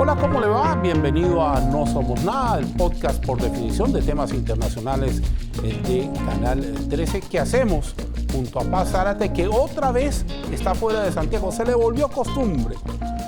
Hola, ¿cómo le va? Bienvenido a No Somos Nada, el podcast por definición de temas internacionales de Canal 13 que hacemos junto a Paz Zárate, que otra vez está fuera de Santiago. Se le volvió costumbre.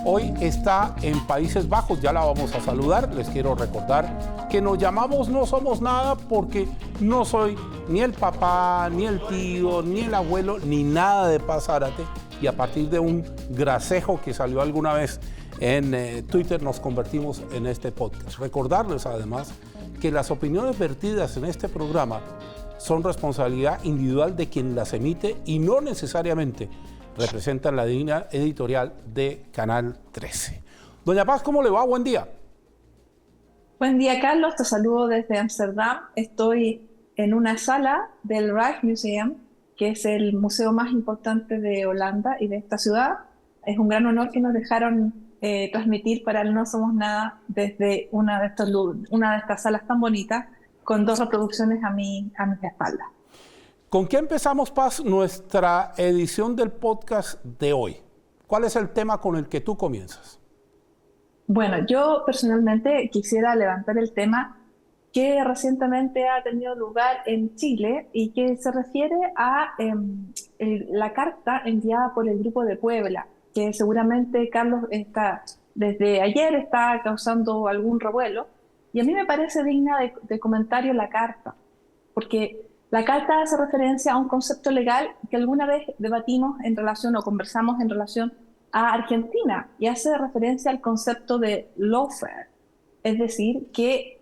Hoy está en Países Bajos, ya la vamos a saludar. Les quiero recordar que nos llamamos No Somos Nada porque no soy ni el papá, ni el tío, ni el abuelo, ni nada de Paz Zárate. Y a partir de un gracejo que salió alguna vez en Twitter nos convertimos en este podcast. Recordarles además que las opiniones vertidas en este programa son responsabilidad individual de quien las emite y no necesariamente representan la línea editorial de Canal 13. Doña Paz, ¿cómo le va? Buen día. Buen día, Carlos. Te saludo desde Ámsterdam. Estoy en una sala del Rijksmuseum, que es el museo más importante de Holanda y de esta ciudad. Es un gran honor que nos dejaron transmitir para el No Somos Nada desde una de estas salas tan bonitas, con dos reproducciones a mi espalda. ¿Con qué empezamos, Paz, nuestra edición del podcast de hoy? ¿Cuál es el tema con el que tú comienzas? Bueno, yo personalmente quisiera levantar el tema que recientemente ha tenido lugar en Chile y que se refiere a la carta enviada por el Grupo de Puebla, que seguramente, Carlos, desde ayer está causando algún revuelo, y a mí me parece digna de comentario la carta, porque la carta hace referencia a un concepto legal que alguna vez debatimos en relación o conversamos en relación a Argentina, y hace referencia al concepto de lawfare, es decir, que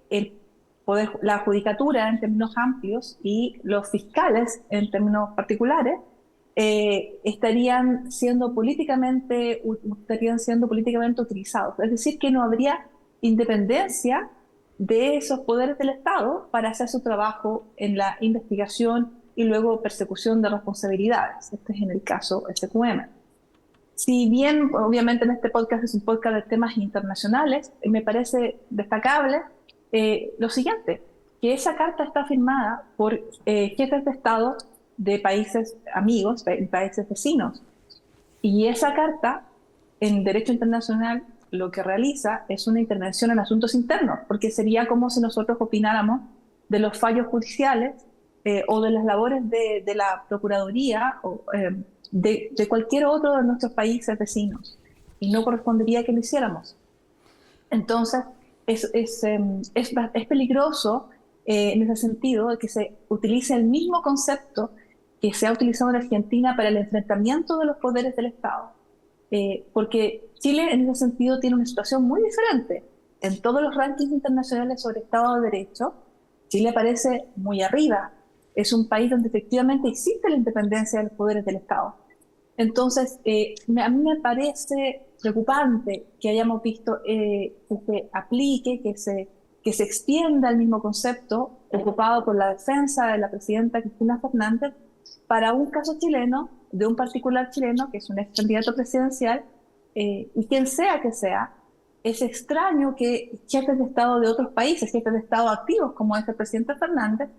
la judicatura en términos amplios y los fiscales en términos particulares estarían siendo políticamente utilizados. Es decir, que no habría independencia de esos poderes del Estado para hacer su trabajo en la investigación y luego persecución de responsabilidades. Este es en el caso SQM. Si bien, obviamente, en este podcast es un podcast de temas internacionales, me parece destacable lo siguiente, que esa carta está firmada por jefes de Estado de países amigos, países vecinos. Y esa carta, en derecho internacional, lo que realiza es una intervención en asuntos internos, porque sería como si nosotros opináramos de los fallos judiciales o de las labores de la Procuraduría o de cualquier otro de nuestros países vecinos, y no correspondería que lo hiciéramos. Entonces, es peligroso en ese sentido de que se utilice el mismo concepto que se ha utilizado en Argentina para el enfrentamiento de los poderes del Estado. Porque Chile en ese sentido tiene una situación muy diferente. En todos los rankings internacionales sobre Estado de Derecho, Chile aparece muy arriba. Es un país donde efectivamente existe la independencia de los poderes del Estado. Entonces, a mí me parece preocupante que hayamos visto que se aplique, que se extienda el mismo concepto ocupado por la defensa de la presidenta Cristina Fernández para un caso chileno, de un particular chileno, que es un ex candidato presidencial, y quien sea que sea. Es extraño que jefes de Estado de otros países, jefes de Estado activos como es el presidente Fernández,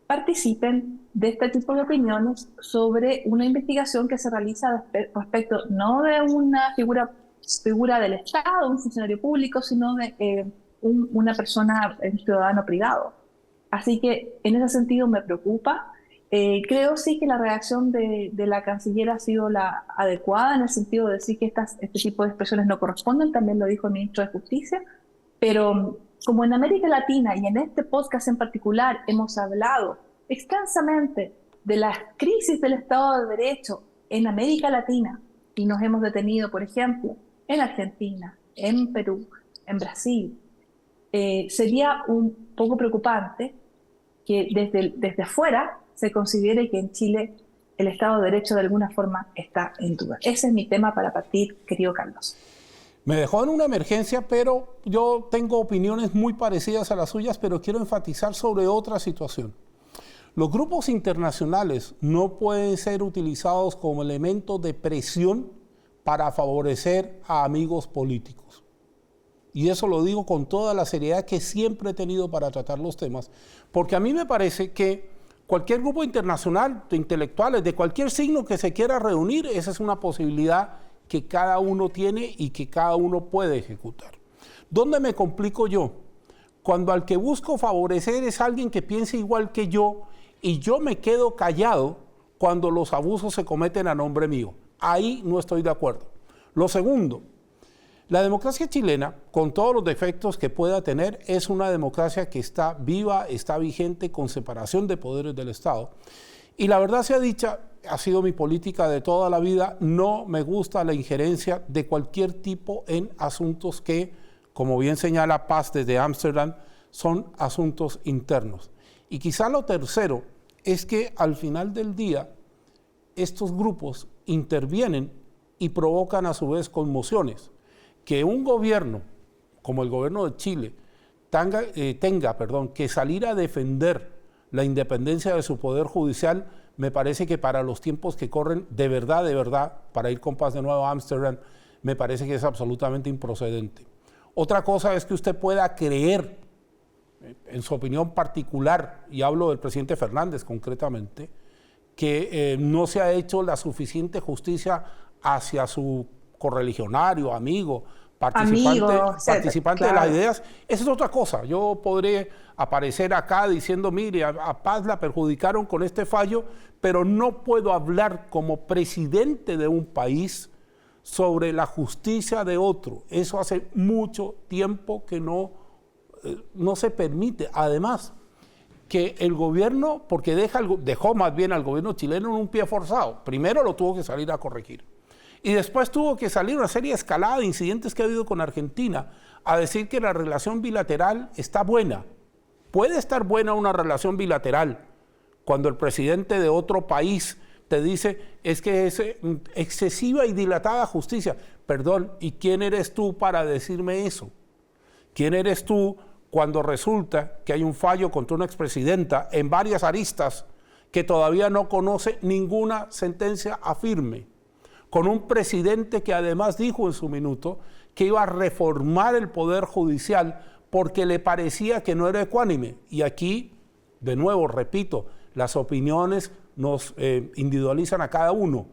participen de este tipo de opiniones sobre una investigación que se realiza respecto no de una figura del Estado, un funcionario público, sino de una persona, un ciudadano privado. Así que en ese sentido me preocupa. Creo sí que la reacción de la canciller ha sido la adecuada, en el sentido de decir que este tipo de expresiones no corresponden, también lo dijo el ministro de Justicia, pero como en América Latina y en este podcast en particular hemos hablado extensamente de la crisis del Estado de Derecho en América Latina y nos hemos detenido, por ejemplo, en Argentina, en Perú, en Brasil, sería un poco preocupante que desde afuera se considere que en Chile el Estado de Derecho de alguna forma está en duda. Ese es mi tema para partir, querido Carlos. Me dejó en una emergencia, pero yo tengo opiniones muy parecidas a las suyas, pero quiero enfatizar sobre otra situación. Los grupos internacionales no pueden ser utilizados como elemento de presión para favorecer a amigos políticos. Y eso lo digo con toda la seriedad que siempre he tenido para tratar los temas, porque a mí me parece que cualquier grupo internacional de intelectuales de cualquier signo que se quiera reunir, esa es una posibilidad que cada uno tiene y que cada uno puede ejecutar. ¿Dónde me complico yo? Cuando al que busco favorecer es alguien que piense igual que yo y yo me quedo callado cuando los abusos se cometen a nombre mío. Ahí no estoy de acuerdo. Lo segundo, la democracia chilena, con todos los defectos que pueda tener, es una democracia que está viva, está vigente, con separación de poderes del Estado. Y la verdad sea dicha, ha sido mi política de toda la vida, no me gusta la injerencia de cualquier tipo en asuntos que, como bien señala Paz desde Ámsterdam, son asuntos internos. Y quizá lo tercero es que al final del día estos grupos intervienen y provocan a su vez conmociones. Que un gobierno, como el gobierno de Chile, tenga que salir a defender la independencia de su poder judicial, me parece que para los tiempos que corren, de verdad, para ir con Paz de nuevo a Ámsterdam, me parece que es absolutamente improcedente. Otra cosa es que usted pueda creer, en su opinión particular, y hablo del presidente Fernández concretamente, que no se ha hecho la suficiente justicia hacia su correligionario, amigo, participante claro, de las ideas. Esa es otra cosa. Yo podré aparecer acá diciendo, mire, a Paz la perjudicaron con este fallo, pero no puedo hablar como presidente de un país sobre la justicia de otro. Eso hace mucho tiempo que no se permite. Además, que el gobierno, porque dejó más bien al gobierno chileno en un pie forzado. Primero lo tuvo que salir a corregir. Y después tuvo que salir una serie de escalada de incidentes que ha habido con Argentina a decir que la relación bilateral está buena. Puede estar buena una relación bilateral cuando el presidente de otro país te dice es que es excesiva y dilatada justicia. Perdón, ¿y quién eres tú para decirme eso? ¿Quién eres tú cuando resulta que hay un fallo contra una expresidenta en varias aristas que todavía no conoce ninguna sentencia firme? Con un presidente que además dijo en su minuto que iba a reformar el Poder Judicial porque le parecía que no era ecuánime. Y aquí, de nuevo, repito, las opiniones nos individualizan a cada uno,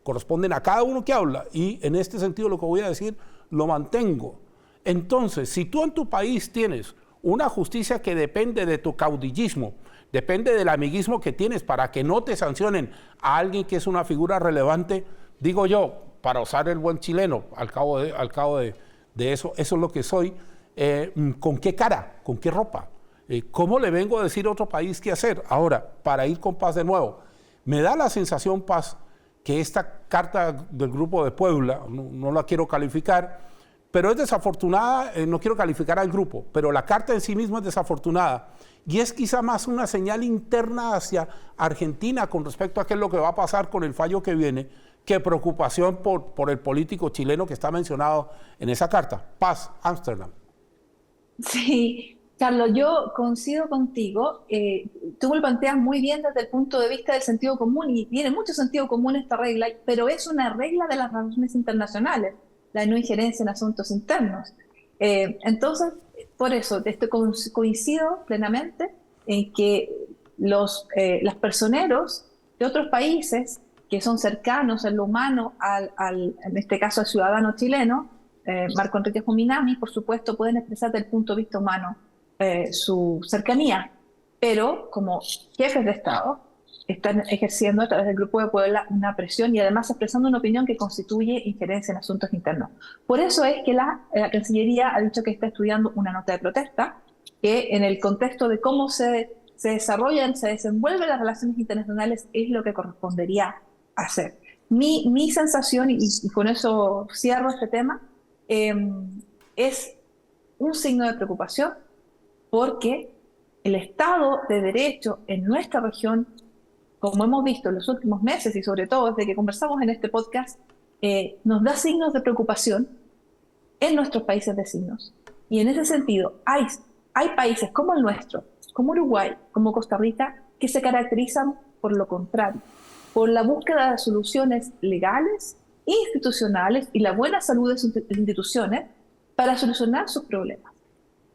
corresponden a cada uno que habla, y en este sentido lo que voy a decir lo mantengo. Entonces, si tú en tu país tienes una justicia que depende de tu caudillismo, depende del amiguismo que tienes para que no te sancionen a alguien que es una figura relevante, digo yo, para usar el buen chileno, al cabo de eso, eso es lo que soy, ¿con qué cara? ¿Con qué ropa? ¿Cómo le vengo a decir a otro país qué hacer? Ahora, para ir con Paz de nuevo, me da la sensación, Paz, que esta carta del Grupo de Puebla, no la quiero calificar, pero es desafortunada, no quiero calificar al grupo, pero la carta en sí misma es desafortunada. Y es quizá más una señal interna hacia Argentina con respecto a qué es lo que va a pasar con el fallo que viene, que preocupación por el político chileno que está mencionado en esa carta. Paz, Ámsterdam. Sí, Carlos, yo coincido contigo. Tú me lo planteas muy bien desde el punto de vista del sentido común, y tiene mucho sentido común esta regla, pero es una regla de las relaciones internacionales, la no injerencia en asuntos internos. Entonces, por eso, coincido plenamente en que los personeros de otros países que son cercanos en lo humano en este caso al ciudadano chileno, Marco Enrique Minami, por supuesto, pueden expresar desde el punto de vista humano su cercanía, pero como jefes de Estado están ejerciendo a través del Grupo de Puebla una presión y además expresando una opinión que constituye injerencia en asuntos internos. Por eso es que la Cancillería ha dicho que está estudiando una nota de protesta que en el contexto de cómo se desarrollan, se desenvuelven las relaciones internacionales es lo que correspondería hacer. Mi sensación, y con eso cierro este tema, es un signo de preocupación porque el Estado de Derecho en nuestra región, como hemos visto en los últimos meses y sobre todo desde que conversamos en este podcast, nos da signos de preocupación en nuestros países vecinos. Y en ese sentido, hay países como el nuestro, como Uruguay, como Costa Rica, que se caracterizan por lo contrario, por la búsqueda de soluciones legales, institucionales y la buena salud de sus instituciones para solucionar sus problemas.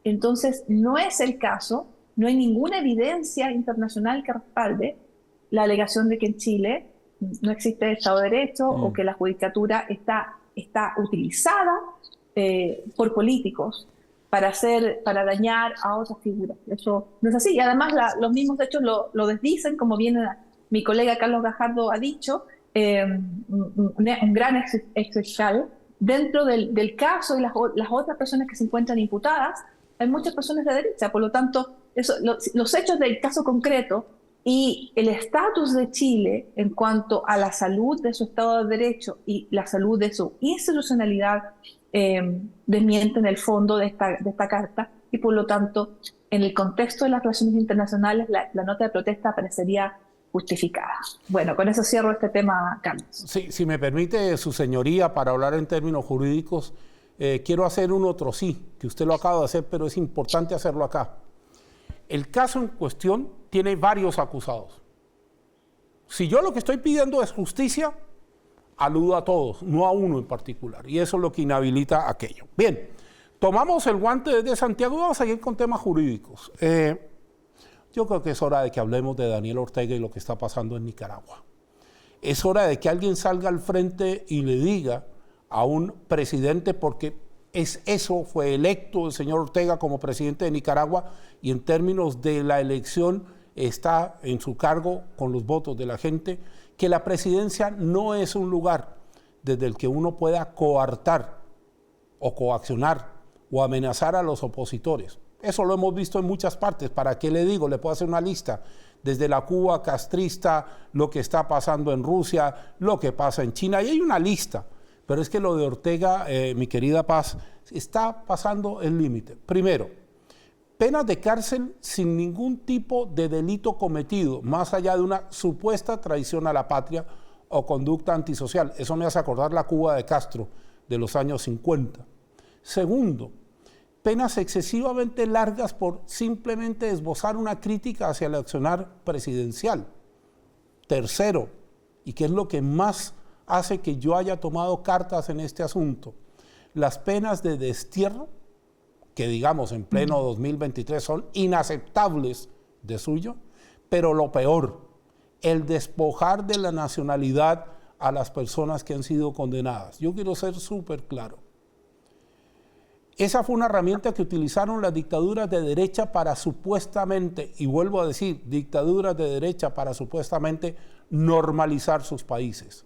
Entonces, no es el caso, no hay ninguna evidencia internacional que respalde la alegación de que en Chile no existe Estado de Derecho o que la judicatura está utilizada por políticos para dañar a otras figuras. Eso no es así. Y además los mismos hechos lo desdicen, como bien mi colega Carlos Gajardo ha dicho, un gran ex fiscal. Dentro del caso y las otras personas que se encuentran imputadas, hay muchas personas de derecha. Por lo tanto, los hechos del caso concreto y el estatus de Chile en cuanto a la salud de su Estado de Derecho y la salud de su institucionalidad desmienten el fondo de esta carta, y por lo tanto, en el contexto de las relaciones internacionales, la nota de protesta parecería justificada. Bueno, con eso cierro este tema, Carlos. Sí, si me permite, su señoría, para hablar en términos jurídicos, quiero hacer un otro sí, que usted lo acaba de hacer, pero es importante hacerlo acá. El caso en cuestión tiene varios acusados. Si yo lo que estoy pidiendo es justicia, aludo a todos, no a uno en particular, y eso es lo que inhabilita aquello. Bien, tomamos el guante desde Santiago y vamos a seguir con temas jurídicos. Yo creo que es hora de que hablemos de Daniel Ortega y lo que está pasando en Nicaragua. Es hora de que alguien salga al frente y le diga a un presidente, porque fue electo el señor Ortega como presidente de Nicaragua, y en términos de la elección está en su cargo con los votos de la gente, que la presidencia no es un lugar desde el que uno pueda coartar o coaccionar o amenazar a los opositores. Eso lo hemos visto en muchas partes. ¿Para qué le digo? Le puedo hacer una lista. Desde la Cuba castrista, lo que está pasando en Rusia, lo que pasa en China, y hay una lista. Pero es que lo de Ortega, mi querida Paz, está pasando el límite. Primero, penas de cárcel sin ningún tipo de delito cometido, más allá de una supuesta traición a la patria o conducta antisocial. Eso me hace acordar la Cuba de Castro de los años 50. Segundo, penas excesivamente largas por simplemente esbozar una crítica hacia el accionar presidencial. Tercero, y que es lo que más hace que yo haya tomado cartas en este asunto, las penas de destierro, que digamos en pleno 2023 son inaceptables de suyo, pero lo peor, el despojar de la nacionalidad a las personas que han sido condenadas. Yo quiero ser súper claro. Esa fue una herramienta que utilizaron las dictaduras de derecha para supuestamente, y vuelvo a decir, dictaduras de derecha para supuestamente normalizar sus países.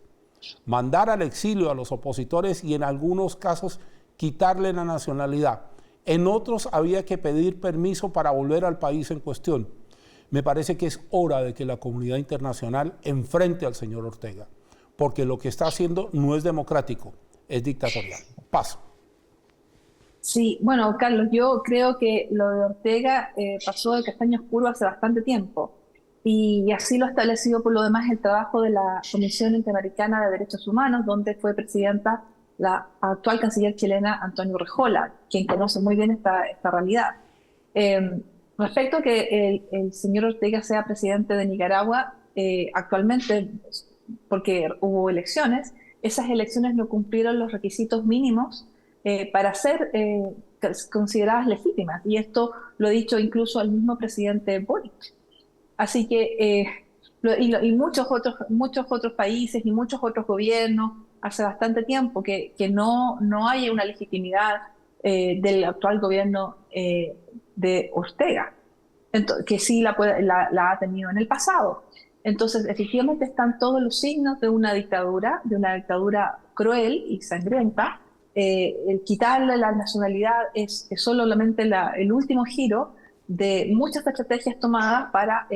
Mandar al exilio a los opositores y en algunos casos quitarle la nacionalidad. En otros había que pedir permiso para volver al país en cuestión. Me parece que es hora de que la comunidad internacional enfrente al señor Ortega, porque lo que está haciendo no es democrático, es dictatorial. Paso. Sí, bueno, Carlos, yo creo que lo de Ortega pasó de castaño oscuro hace bastante tiempo, y así lo ha establecido por lo demás el trabajo de la Comisión Interamericana de Derechos Humanos, donde fue presidenta la actual canciller chilena Antonio Urrejola, quien conoce muy bien esta realidad. Respecto a que el señor Ortega sea presidente de Nicaragua, actualmente, porque hubo elecciones, esas elecciones no cumplieron los requisitos mínimos para ser consideradas legítimas, y esto lo ha dicho incluso el mismo presidente Boric. Así que, y muchos otros países y muchos otros gobiernos, hace bastante tiempo que no hay una legitimidad del actual gobierno de Ortega, que sí la ha tenido en el pasado. Entonces, efectivamente están todos los signos de una dictadura cruel y sangrienta. El quitarle la nacionalidad es solamente el último giro de muchas estrategias tomadas para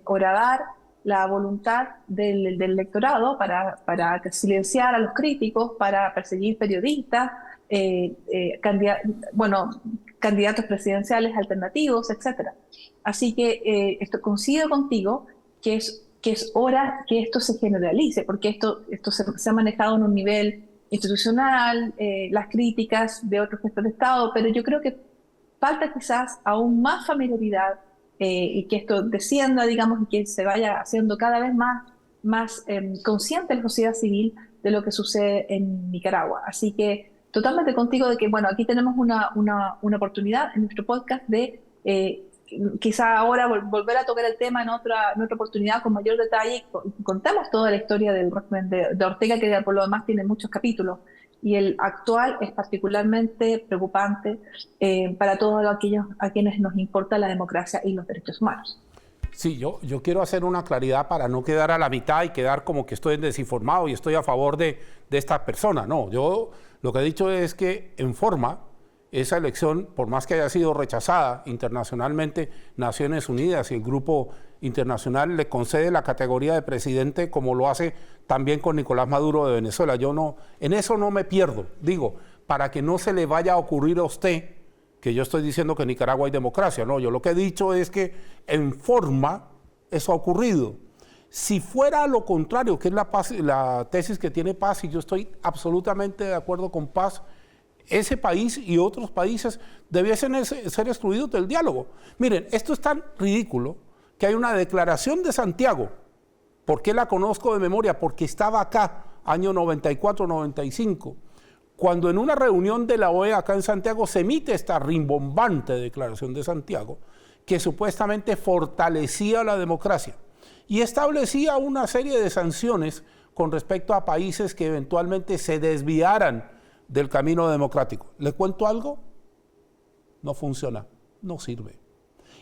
horadar la voluntad del electorado, para silenciar a los críticos, para perseguir periodistas, candidatos presidenciales alternativos, etc. Así que coincido contigo que es hora que esto se generalice, porque esto se ha manejado en un nivel institucional, las críticas de otros jefes de Estado, pero yo creo que falta quizás aún más familiaridad y que esto descienda, digamos, y que se vaya haciendo cada vez más consciente la sociedad civil de lo que sucede en Nicaragua. Así que totalmente contigo de que, bueno, aquí tenemos una oportunidad en nuestro podcast de quizá ahora volver a tocar el tema en otra oportunidad con mayor detalle, y contamos toda la historia del régimen de Ortega, que por lo demás tiene muchos capítulos. y el actual es particularmente preocupante para todos aquellos a quienes nos importa la democracia y los derechos humanos. Sí, yo quiero hacer una claridad para no quedar a la mitad y quedar como que estoy desinformado y estoy a favor de esta persona. No, yo lo que he dicho es que en forma esa elección, por más que haya sido rechazada internacionalmente, Naciones Unidas y el grupo internacional le concede la categoría de presidente como lo hace también con Nicolás Maduro de Venezuela. Yo no, en eso no me pierdo, digo, para que no se le vaya a ocurrir a usted que yo estoy diciendo que en Nicaragua hay democracia. No, yo lo que he dicho es que en forma eso ha ocurrido. Si fuera lo contrario, que es la tesis que tiene Paz, y yo estoy absolutamente de acuerdo con Paz, ese país y otros países debiesen ser excluidos del diálogo. Miren, esto es tan ridículo que hay una declaración de Santiago. ¿Por qué la conozco de memoria? Porque estaba acá, año 94-95, cuando en una reunión de la OEA acá en Santiago se emite esta rimbombante declaración de Santiago, que supuestamente fortalecía la democracia y establecía una serie de sanciones con respecto a países que eventualmente se desviaran del camino democrático. ¿Le cuento algo? No funciona, no sirve.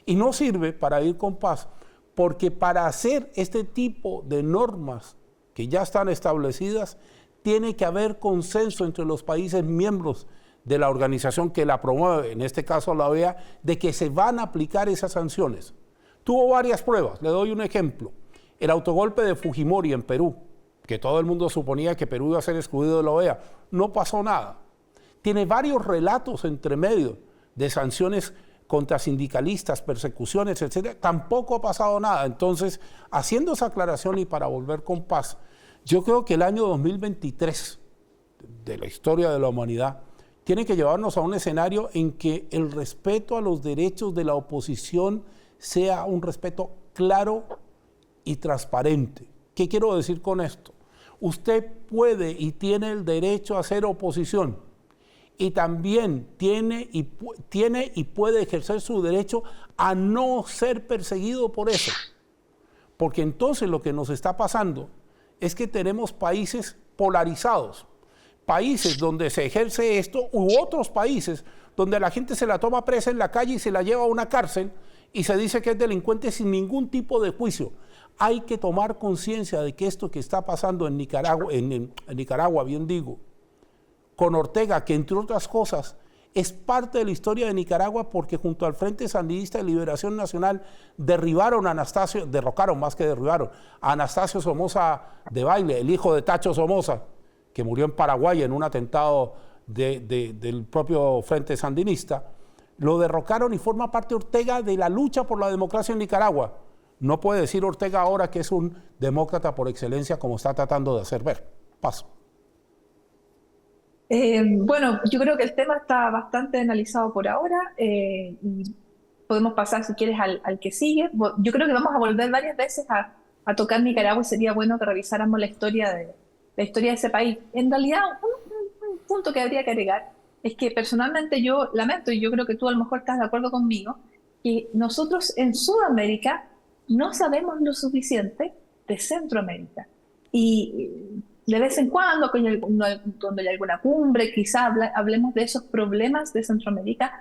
Y no sirve para ir con paz, porque para hacer este tipo de normas que ya están establecidas, tiene que haber consenso entre los países miembros de la organización que la promueve, en este caso la OEA, de que se van a aplicar esas sanciones. Tuvo varias pruebas, le doy un ejemplo. El autogolpe de Fujimori en Perú, que todo el mundo suponía que Perú iba a ser excluido de la OEA, no pasó nada. Tiene varios relatos entre medio de sanciones contra sindicalistas, persecuciones, etcétera. Tampoco ha pasado nada. Entonces, haciendo esa aclaración y para volver con paz, yo creo que el año 2023 de la historia de la humanidad tiene que llevarnos a un escenario en que el respeto a los derechos de la oposición sea un respeto claro y transparente. ¿Qué quiero decir con esto? Usted puede y tiene el derecho a hacer oposición y también tiene y puede ejercer su derecho a no ser perseguido por eso. Porque entonces lo que nos está pasando es que tenemos países polarizados, países donde se ejerce esto u otros países donde la gente se la toma presa en la calle y se la lleva a una cárcel y se dice que es delincuente sin ningún tipo de juicio. Hay que tomar conciencia de que esto que está pasando en Nicaragua, en Nicaragua, bien digo, con Ortega, que entre otras cosas es parte de la historia de Nicaragua porque junto al Frente Sandinista de Liberación Nacional derrocaron más que derribaron, a Anastasio Somoza Debayle, el hijo de Tacho Somoza, que murió en Paraguay en un atentado del propio Frente Sandinista. Lo derrocaron y forma parte Ortega de la lucha por la democracia en Nicaragua. No puede decir Ortega ahora que es un demócrata por excelencia como está tratando de hacer ver. Paso. Bueno, yo creo que el tema está bastante analizado por ahora y podemos pasar, si quieres, al que sigue. Yo creo que vamos a volver varias veces a tocar Nicaragua y sería bueno que revisáramos la historia de ese país. En realidad, un punto que habría que agregar es que personalmente yo lamento, y yo creo que tú a lo mejor estás de acuerdo conmigo, que nosotros en Sudamérica no sabemos lo suficiente de Centroamérica. Y de vez en cuando, cuando hay alguna cumbre, quizá hablemos de esos problemas de Centroamérica,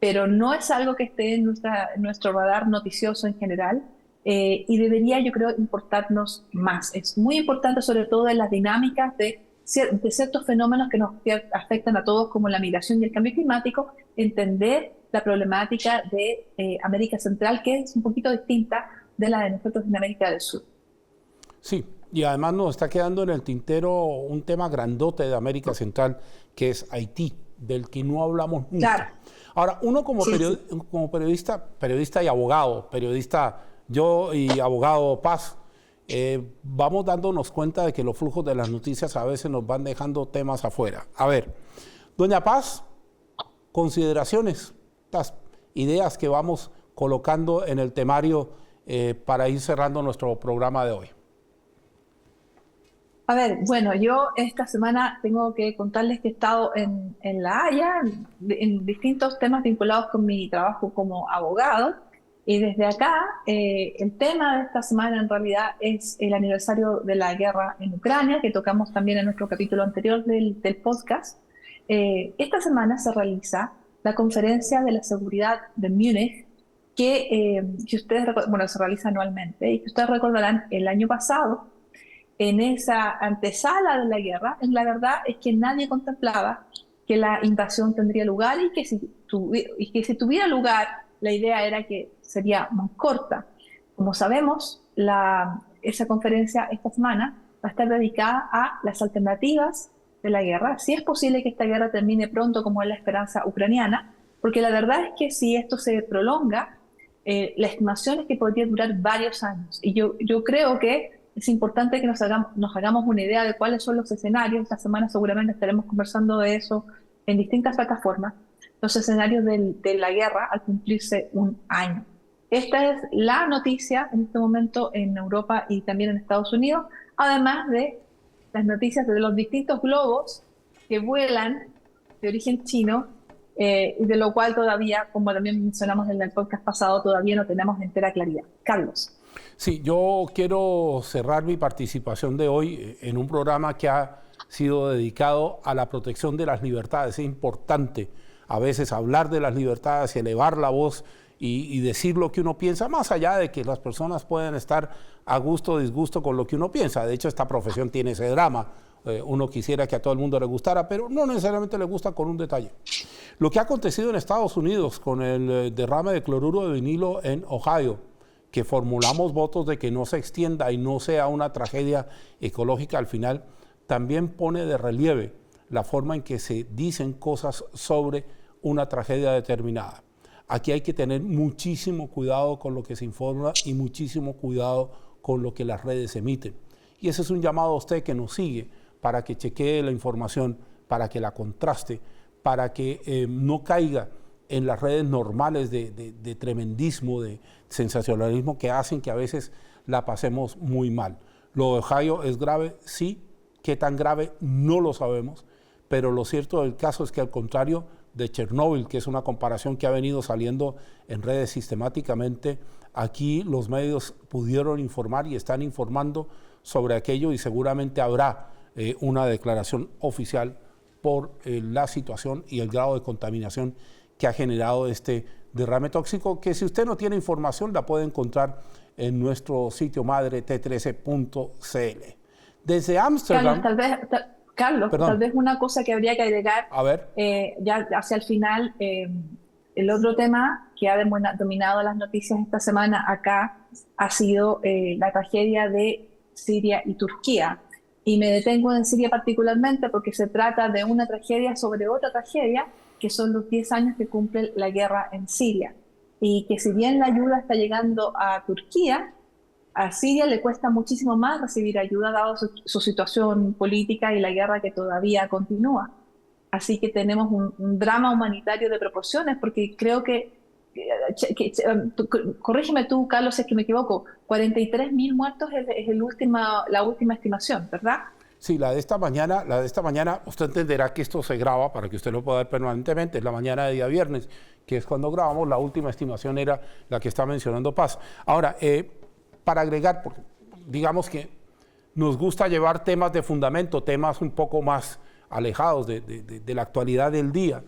pero no es algo que esté en nuestro radar noticioso en general y debería, yo creo, importarnos más. Es muy importante, sobre todo en las dinámicas de ciertos fenómenos que nos afectan a todos, como la migración y el cambio climático, entender la problemática de América Central, que es un poquito distinta de la de nosotros en América del Sur. Sí. Y además nos está quedando en el tintero un tema grandote de América Central, que es Haití, del que no hablamos nunca. Claro. Ahora, uno como periodista y abogado, yo y abogado Paz, vamos dándonos cuenta de que los flujos de las noticias a veces nos van dejando temas afuera. A ver, doña Paz, consideraciones, estas ideas que vamos colocando en el temario para ir cerrando nuestro programa de hoy. A ver, bueno, yo esta semana tengo que contarles que he estado en La Haya en distintos temas vinculados con mi trabajo como abogado Y desde acá, el tema de esta semana en realidad es el aniversario de la guerra en Ucrania, que tocamos también en nuestro capítulo anterior del podcast. Esta semana se realiza la conferencia de la seguridad de Múnich, que ustedes, bueno, se realiza anualmente, y que ustedes recordarán el año pasado, en esa antesala de la guerra, la verdad es que nadie contemplaba que la invasión tendría lugar y que si tuviera lugar, la idea era que sería más corta. Como sabemos, esa conferencia esta semana va a estar dedicada a las alternativas de la guerra, si es posible que esta guerra termine pronto, como es la esperanza ucraniana, porque la verdad es que si esto se prolonga, la estimación es que podría durar varios años. Y yo creo que es importante que nos hagamos una idea de cuáles son los escenarios. Esta semana seguramente estaremos conversando de eso en distintas plataformas, los escenarios de la guerra al cumplirse un año. Esta es la noticia en este momento en Europa y también en Estados Unidos, además de las noticias de los distintos globos que vuelan de origen chino, y de lo cual todavía, como también mencionamos en el podcast pasado, todavía no tenemos entera claridad. Carlos. Sí, yo quiero cerrar mi participación de hoy en un programa que ha sido dedicado a la protección de las libertades. Es importante a veces hablar de las libertades y elevar la voz y decir lo que uno piensa, más allá de que las personas pueden estar a gusto o disgusto con lo que uno piensa. De hecho, esta profesión tiene ese drama. Uno quisiera que a todo el mundo le gustara, pero no necesariamente le gusta con un detalle. Lo que ha acontecido en Estados Unidos con el derrame de cloruro de vinilo en Ohio, que formulamos votos de que no se extienda y no sea una tragedia ecológica al final, también pone de relieve la forma en que se dicen cosas sobre una tragedia determinada. Aquí hay que tener muchísimo cuidado con lo que se informa y muchísimo cuidado con lo que las redes emiten. Y ese es un llamado a usted que nos sigue para que chequee la información, para que la contraste, para que no caiga en las redes normales de tremendismo, de sensacionalismo que hacen que a veces la pasemos muy mal. Lo de Ohio es grave, sí. ¿Qué tan grave? No lo sabemos, pero lo cierto del caso es que al contrario de Chernóbil, que es una comparación que ha venido saliendo en redes sistemáticamente, aquí los medios pudieron informar y están informando sobre aquello y seguramente habrá una declaración oficial por la situación y el grado de contaminación que ha generado este derrame tóxico, que si usted no tiene información la puede encontrar en nuestro sitio madre t13.cl. Desde Ámsterdam... Carlos, tal vez una cosa que habría que agregar, a ver. Ya hacia el final, el otro tema que ha dominado las noticias esta semana acá ha sido la tragedia de Siria y Turquía. Y me detengo en Siria particularmente porque se trata de una tragedia sobre otra tragedia, que son los 10 años que cumple la guerra en Siria. Y que si bien la ayuda está llegando a Turquía, a Siria le cuesta muchísimo más recibir ayuda dado su situación política y la guerra que todavía continúa. Así que tenemos un drama humanitario de proporciones, porque creo corrígeme tú, Carlos, si es que me equivoco, 43.000 muertos es la última estimación, ¿verdad? Sí, la de esta mañana, usted entenderá que esto se graba para que usted lo pueda ver permanentemente, es la mañana de día viernes, que es cuando grabamos, la última estimación era la que está mencionando Paz. Ahora, para agregar, porque digamos que nos gusta llevar temas de fundamento, temas un poco más alejados de la actualidad del día.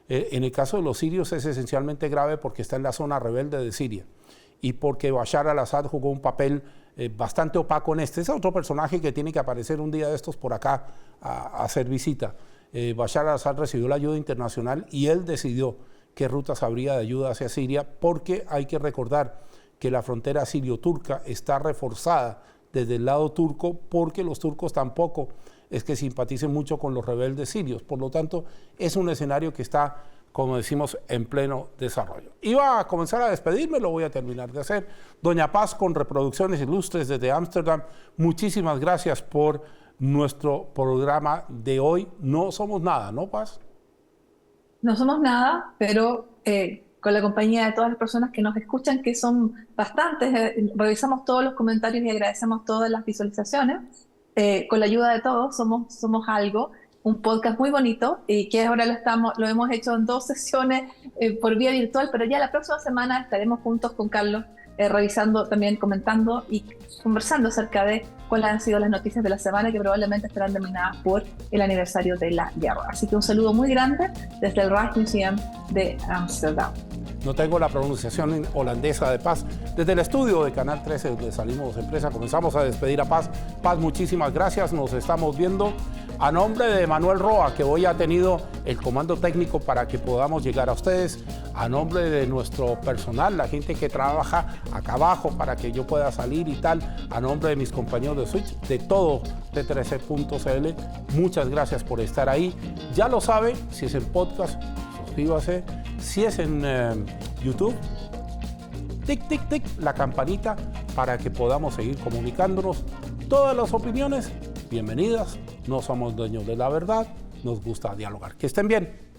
En el caso de los sirios es esencialmente grave porque está en la zona rebelde de Siria y porque Bashar al-Assad jugó un papel bastante opaco en este. Es otro personaje que tiene que aparecer un día de estos por acá a hacer visita. Bashar al-Assad recibió la ayuda internacional y él decidió qué rutas habría de ayuda hacia Siria, porque hay que recordar que la frontera sirio-turca está reforzada desde el lado turco, porque los turcos tampoco es que simpaticen mucho con los rebeldes sirios. Por lo tanto, es un escenario que está, como decimos, en pleno desarrollo. Iba a comenzar a despedirme, lo voy a terminar de hacer. Doña Paz, con Reproducciones Ilustres desde Ámsterdam, muchísimas gracias por nuestro programa de hoy. No somos nada, ¿no, Paz? No somos nada, pero con la compañía de todas las personas que nos escuchan, que son bastantes, revisamos todos los comentarios y agradecemos todas las visualizaciones. Con la ayuda de todos somos algo, un podcast muy bonito y que ahora lo hemos hecho en 2 sesiones por vía virtual, pero ya la próxima semana estaremos juntos con Carlos revisando, también comentando y conversando acerca de cuáles han sido las noticias de la semana que probablemente estarán dominadas por el aniversario de la guerra. Así que un saludo muy grande desde el Rijksmuseum de Ámsterdam. No tengo la pronunciación holandesa de Paz. Desde el estudio de Canal 13, donde salimos de empresa, comenzamos a despedir a Paz. Paz, muchísimas gracias. Nos estamos viendo. A nombre de Manuel Roa, que hoy ha tenido el comando técnico para que podamos llegar a ustedes. A nombre de nuestro personal, la gente que trabaja acá abajo para que yo pueda salir y tal. A nombre de mis compañeros de Switch, de todo T13.cl. Muchas gracias por estar ahí. Ya lo sabe, si es en podcast, suscríbase. Si es en YouTube, tic, tic, tic, la campanita para que podamos seguir comunicándonos. Todas las opiniones, bienvenidas. No somos dueños de la verdad, nos gusta dialogar. Que estén bien.